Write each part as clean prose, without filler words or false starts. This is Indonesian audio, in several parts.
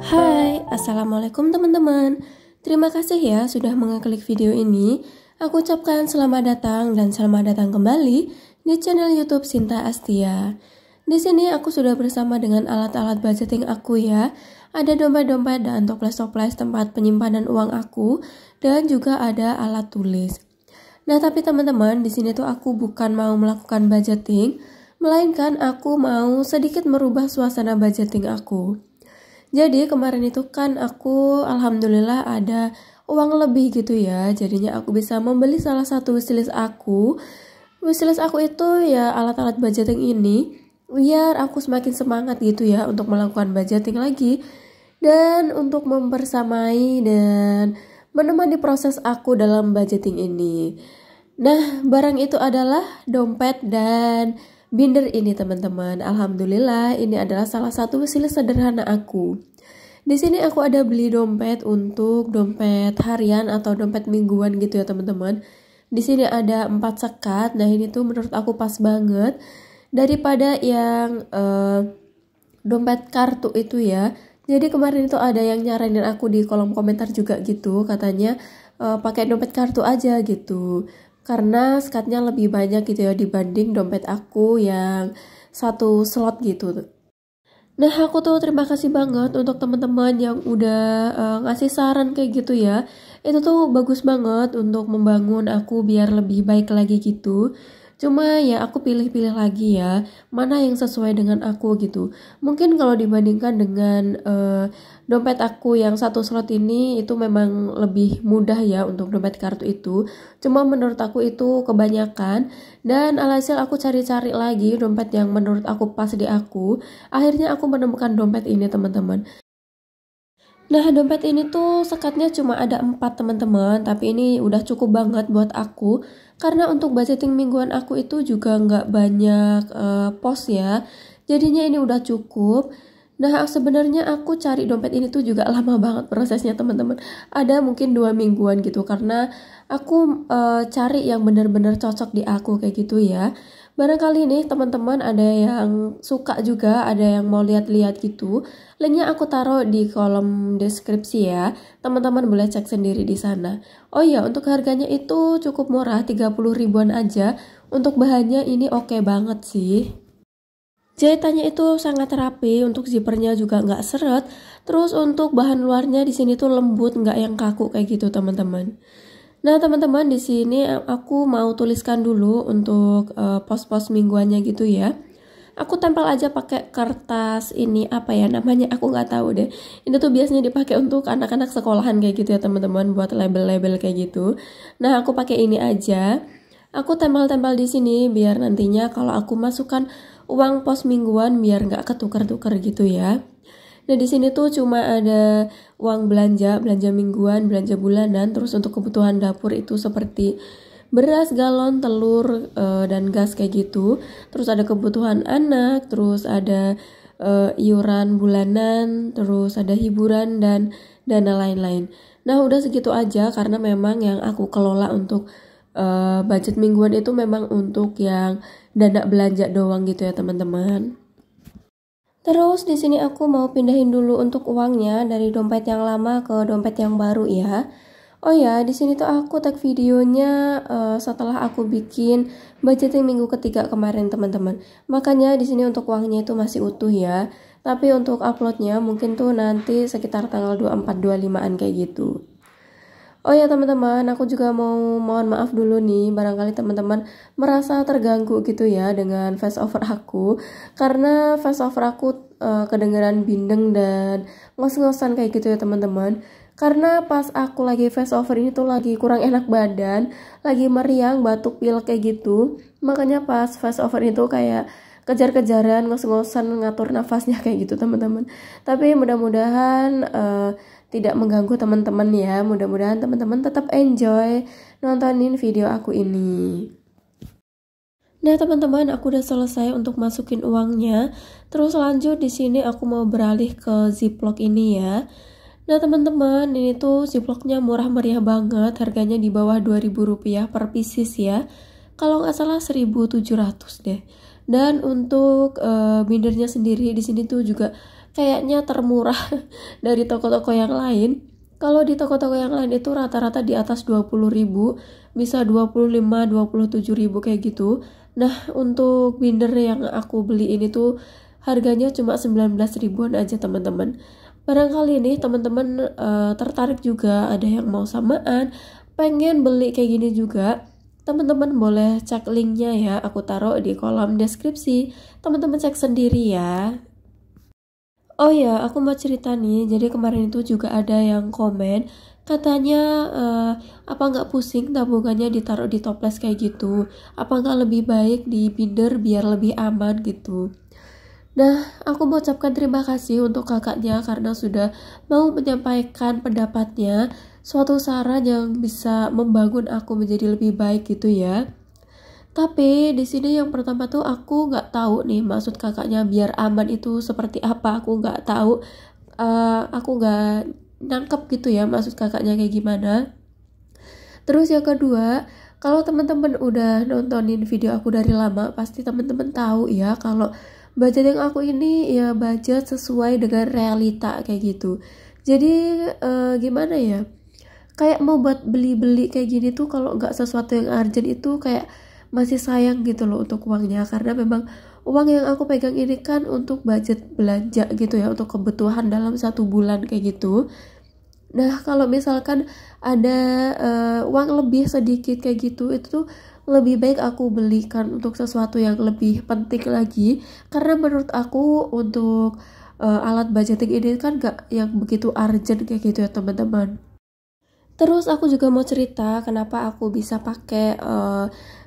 Hai, Assalamualaikum teman-teman. Terima kasih ya sudah mengeklik video ini. Aku ucapkan selamat datang dan selamat datang kembali di channel YouTube Sinta Astia. Di sini aku sudah bersama dengan alat-alat budgeting aku ya. Ada dompet-dompet dan toples-toples tempat penyimpanan uang aku dan juga ada alat tulis. Nah, tapi teman-teman, di sini tuh aku bukan mau melakukan budgeting, melainkan aku mau sedikit merubah suasana budgeting aku. Jadi kemarin itu kan aku alhamdulillah ada uang lebih gitu ya. Jadinya aku bisa membeli salah satu wishlist aku. Wishlist aku itu ya alat-alat budgeting ini biar aku semakin semangat gitu ya untuk melakukan budgeting lagi dan untuk mempersamai dan menemani proses aku dalam budgeting ini. Nah, barang itu adalah dompet dan binder ini teman-teman. Alhamdulillah ini adalah salah satu wishlist sederhana aku. Di sini aku ada beli dompet untuk dompet harian atau dompet mingguan gitu ya teman-teman. Di sini ada 4 sekat. Nah, ini tuh menurut aku pas banget daripada yang dompet kartu itu ya. Jadi kemarin itu ada yang nyaranin aku di kolom komentar juga gitu, katanya pakai dompet kartu aja gitu. Karena sekatnya lebih banyak gitu ya dibanding dompet aku yang satu slot gitu. Nah, aku tuh terima kasih banget untuk teman-teman yang udah ngasih saran kayak gitu ya. Itu tuh bagus banget untuk membangun aku biar lebih baik lagi gitu. Cuma ya aku pilih-pilih lagi ya, mana yang sesuai dengan aku gitu. Mungkin kalau dibandingkan dengan dompet aku yang satu slot ini itu memang lebih mudah ya untuk dompet kartu itu. Cuma menurut aku itu kebanyakan dan alhasil aku cari-cari lagi dompet yang menurut aku pas di aku. Akhirnya aku menemukan dompet ini teman-teman. Nah, dompet ini tuh sekatnya cuma ada 4 teman-teman, tapi ini udah cukup banget buat aku. Karena untuk budgeting mingguan aku itu juga nggak banyak pos ya. Jadinya ini udah cukup. Nah, sebenarnya aku cari dompet ini tuh juga lama banget prosesnya teman-teman. Ada mungkin 2 mingguan gitu karena aku cari yang benar-benar cocok di aku kayak gitu ya. Barangkali nih teman-teman ada yang suka juga, ada yang mau lihat-lihat gitu. Linknya aku taruh di kolom deskripsi ya. Teman-teman boleh cek sendiri di sana. Oh iya, untuk harganya itu cukup murah, 30 ribuan aja. Untuk bahannya ini oke banget sih. Jahitannya itu sangat rapi, untuk zippernya juga nggak seret. Terus untuk bahan luarnya di sini tuh lembut, nggak yang kaku kayak gitu teman-teman. Nah teman-teman, di sini aku mau tuliskan dulu untuk pos-pos mingguannya gitu ya. Aku tempel aja pakai kertas ini apa ya namanya, aku nggak tahu deh. Ini tuh biasanya dipakai untuk anak-anak sekolahan kayak gitu ya teman-teman, buat label-label kayak gitu. Nah aku pakai ini aja. Aku tempel-tempel di sini biar nantinya kalau aku masukkan uang pos mingguan biar nggak ketukar-tukar gitu ya. Nah, di sini tuh cuma ada uang belanja mingguan, belanja bulanan, terus untuk kebutuhan dapur itu seperti beras, galon, telur, dan gas kayak gitu. Terus ada kebutuhan anak, terus ada iuran bulanan, terus ada hiburan dan dana lain-lain. Nah, udah segitu aja karena memang yang aku kelola untuk budget mingguan itu memang untuk yang dana belanja doang gitu ya teman-teman. Terus di sini aku mau pindahin dulu untuk uangnya dari dompet yang lama ke dompet yang baru ya. Oh ya, di sini tuh aku tag videonya setelah aku bikin budgeting minggu ketiga kemarin teman-teman. Makanya di sini untuk uangnya itu masih utuh ya. Tapi untuk uploadnya mungkin tuh nanti sekitar tanggal 24-25an kayak gitu. Oh ya teman-teman, aku juga mau mohon maaf dulu nih, barangkali teman-teman merasa terganggu gitu ya dengan voice over aku. Karena voice over aku kedengeran bindeng dan ngos-ngosan kayak gitu ya teman-teman. Karena pas aku lagi voice over ini tuh lagi kurang enak badan, lagi meriang, batuk pilek kayak gitu. Makanya pas voice over itu kayak kejar-kejaran, ngos-ngosan, ngatur nafasnya kayak gitu teman-teman. Tapi mudah-mudahan tidak mengganggu teman-teman ya. Mudah-mudahan teman-teman tetap enjoy nontonin video aku ini. Nah teman-teman, aku udah selesai untuk masukin uangnya. Terus lanjut di sini aku mau beralih ke ziplock ini ya. Nah teman-teman, ini tuh ziplocknya murah meriah banget. Harganya di bawah 2.000 rupiah per pieces ya. Kalau nggak salah 1.700 deh. Dan untuk bindernya sendiri di sini tuh juga kayaknya termurah dari toko-toko yang lain. Kalau di toko-toko yang lain itu rata-rata di atas 20.000, bisa 25, 27.000 kayak gitu. Nah, untuk binder yang aku beli ini tuh harganya cuma 19 ribuan aja teman-teman. Barangkali nih teman-teman tertarik juga, ada yang mau samaan, pengen beli kayak gini juga. Teman-teman boleh cek linknya ya, aku taruh di kolom deskripsi. Teman-teman cek sendiri ya. Oh ya, aku mau cerita nih. Jadi kemarin itu juga ada yang komen, katanya apa nggak pusing tabungannya ditaruh di toples kayak gitu? Apa nggak lebih baik di binder biar lebih aman gitu? Nah, aku mau ucapkan terima kasih untuk kakaknya karena sudah mau menyampaikan pendapatnya, suatu saran yang bisa membangun aku menjadi lebih baik gitu ya. Tapi di sini yang pertama tuh aku nggak tahu nih maksud kakaknya biar aman itu seperti apa. Aku nggak tahu, aku nggak nangkep gitu ya maksud kakaknya kayak gimana. Terus yang kedua, kalau teman-teman udah nontonin video aku dari lama, pasti teman-teman tahu ya kalau budget yang aku ini ya budget sesuai dengan realita kayak gitu. Jadi gimana ya? Kayak mau buat beli-beli kayak gini tuh kalau nggak sesuatu yang urgent itu kayak masih sayang gitu loh untuk uangnya, karena memang uang yang aku pegang ini kan untuk budget belanja gitu ya, untuk kebutuhan dalam 1 bulan kayak gitu. Nah, kalau misalkan ada uang lebih sedikit kayak gitu, itu tuh lebih baik aku belikan untuk sesuatu yang lebih penting lagi, karena menurut aku untuk alat budgeting ini kan gak yang begitu urgent kayak gitu ya teman-teman. Terus aku juga mau cerita kenapa aku bisa pakai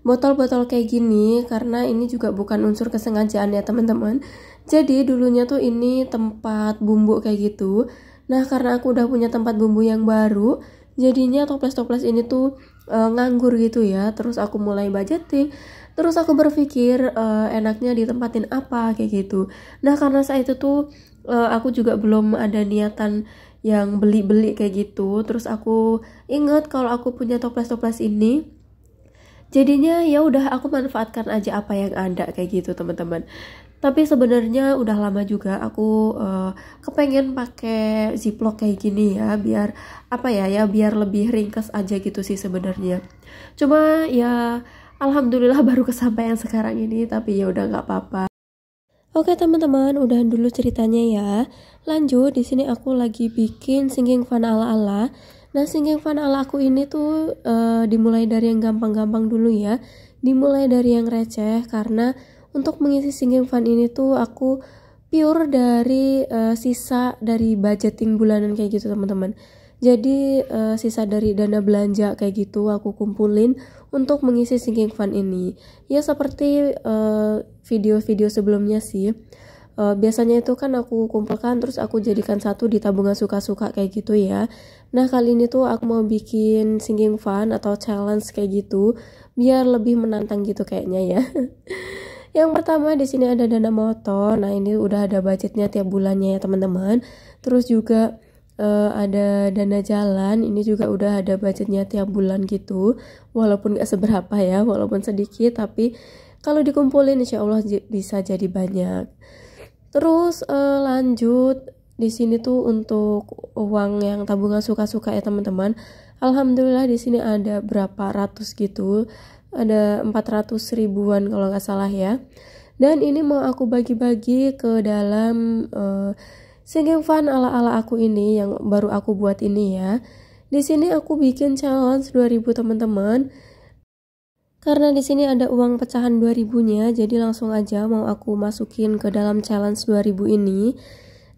botol-botol kayak gini, karena ini juga bukan unsur kesengajaan ya teman-teman. Jadi dulunya tuh ini tempat bumbu kayak gitu. Nah, karena aku udah punya tempat bumbu yang baru, jadinya toples-toples ini tuh nganggur gitu ya. Terus aku mulai budgeting. Terus aku berpikir enaknya ditempatin apa kayak gitu. Nah, karena saat itu tuh aku juga belum ada niatan yang beli-beli kayak gitu. Terus aku ingat kalau aku punya toples-toples ini, jadinya ya udah aku manfaatkan aja apa yang ada kayak gitu teman-teman. Tapi sebenarnya udah lama juga aku kepengen pakai ziplock kayak gini ya, biar apa ya biar lebih ringkas aja gitu sih sebenarnya. Cuma ya alhamdulillah baru kesampaian sekarang ini, tapi ya udah nggak apa-apa. Oke teman-teman, udahan dulu ceritanya ya. Lanjut, di sini aku lagi bikin sinking fan ala-ala. Nah, sinking fan ala aku ini tuh dimulai dari yang gampang-gampang dulu ya. Dimulai dari yang receh, karena untuk mengisi sinking fan ini tuh aku pure dari sisa dari budgeting bulanan kayak gitu teman-teman. Jadi sisa dari dana belanja kayak gitu aku kumpulin untuk mengisi sinking fund ini. Ya seperti video-video sebelumnya sih. Biasanya itu kan aku kumpulkan terus aku jadikan satu di tabungan suka-suka kayak gitu ya. Nah, kali ini tuh aku mau bikin sinking fund atau challenge kayak gitu biar lebih menantang gitu kayaknya ya. Yang pertama di sini ada dana motor. Nah, ini udah ada budgetnya tiap bulannya ya teman-teman. Terus juga ada dana jalan, ini juga udah ada budgetnya tiap bulan gitu, walaupun gak seberapa ya, walaupun sedikit, tapi kalau dikumpulin insya Allah bisa jadi banyak. Terus lanjut di sini tuh untuk uang yang tabungan suka-suka ya teman-teman. Alhamdulillah di sini ada berapa ratus gitu, ada 400 ribuan kalau nggak salah ya. Dan ini mau aku bagi-bagi ke dalam sinking fund ala-ala aku ini yang baru aku buat ini ya. Di sini aku bikin challenge 2000 teman-teman. Karena di sini ada uang pecahan 2000-nya, jadi langsung aja mau aku masukin ke dalam challenge 2000 ini.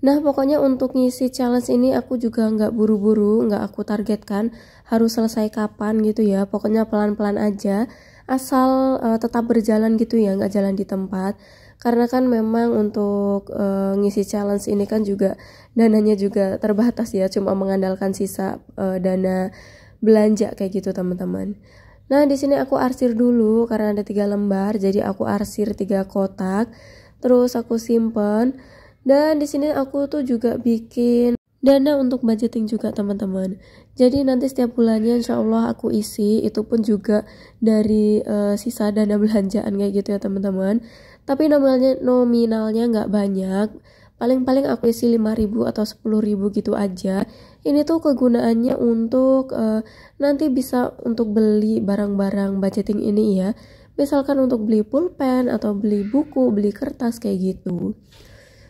Nah, pokoknya untuk ngisi challenge ini aku juga nggak buru-buru, nggak aku targetkan harus selesai kapan gitu ya. Pokoknya pelan-pelan aja, asal tetap berjalan gitu ya, nggak jalan di tempat. Karena kan memang untuk ngisi challenge ini kan juga dananya juga terbatas ya, cuma mengandalkan sisa dana belanja kayak gitu teman-teman. Nah, di sini aku arsir dulu karena ada 3 lembar, jadi aku arsir 3 kotak, terus aku simpen. Dan di sini aku tuh juga bikin dana untuk budgeting juga teman-teman. Jadi nanti setiap bulannya insya Allah aku isi, itu pun juga dari sisa dana belanjaan kayak gitu ya teman-teman. Tapi nominalnya nggak banyak, paling-paling aku isi 5.000 atau 10.000 gitu aja. Ini tuh kegunaannya untuk nanti bisa untuk beli barang-barang budgeting ini ya. Misalkan untuk beli pulpen atau beli buku, beli kertas kayak gitu.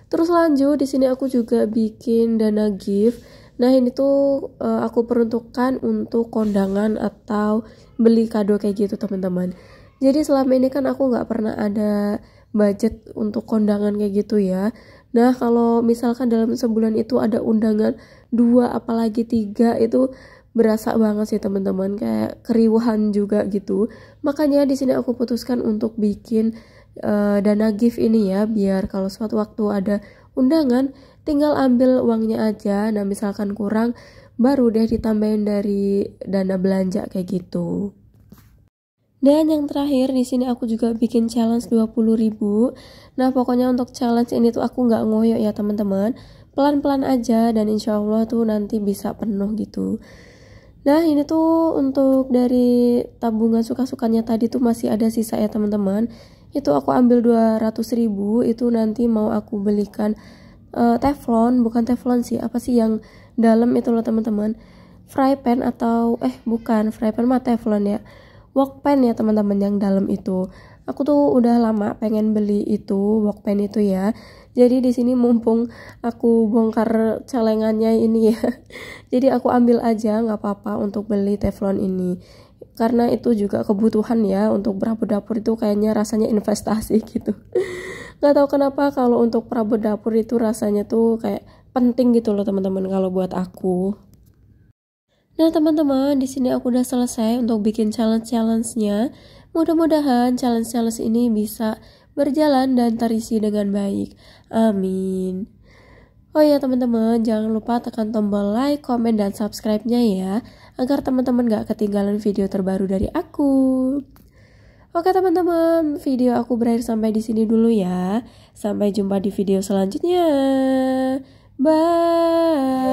Terus lanjut di sini aku juga bikin dana gift. Nah ini tuh aku peruntukkan untuk kondangan atau beli kado kayak gitu teman-teman. Jadi selama ini kan aku nggak pernah ada budget untuk kondangan kayak gitu ya. Nah kalau misalkan dalam sebulan itu ada undangan 2 apalagi 3 itu berasa banget sih teman-teman, kayak keriuhan juga gitu. Makanya di sini aku putuskan untuk bikin dana gift ini ya, biar kalau suatu waktu ada undangan tinggal ambil uangnya aja. Nah misalkan kurang baru deh ditambahin dari dana belanja kayak gitu. Dan yang terakhir di sini aku juga bikin challenge 20.000. Nah pokoknya untuk challenge ini tuh aku nggak ngoyo ya teman-teman, pelan-pelan aja dan insya Allah tuh nanti bisa penuh gitu. Nah ini tuh untuk dari tabungan suka-sukanya tadi tuh masih ada sisa ya teman-teman. Itu aku ambil 200.000, itu nanti mau aku belikan teflon, bukan teflon sih, apa sih yang dalam itu loh teman-teman, fry pan atau bukan fry pan mah teflon ya, wok pan ya teman-teman yang dalam itu. Aku tuh udah lama pengen beli itu wok pan itu ya. Jadi di sini mumpung aku bongkar celengannya ini ya. Jadi aku ambil aja nggak apa-apa untuk beli teflon ini. Karena itu juga kebutuhan ya, untuk perabot dapur itu kayaknya rasanya investasi gitu. Nggak tahu kenapa kalau untuk perabot dapur itu rasanya tuh kayak penting gitu loh teman-teman kalau buat aku. Nah teman-teman, di sini aku udah selesai untuk bikin challenge-challenge-nya. Mudah-mudahan challenge-challenge ini bisa berjalan dan terisi dengan baik. Amin. Oh ya teman-teman, jangan lupa tekan tombol like, komen, dan subscribe-nya ya, agar teman-teman gak ketinggalan video terbaru dari aku. Oke teman-teman, video aku berakhir sampai di sini dulu ya. Sampai jumpa di video selanjutnya. Bye.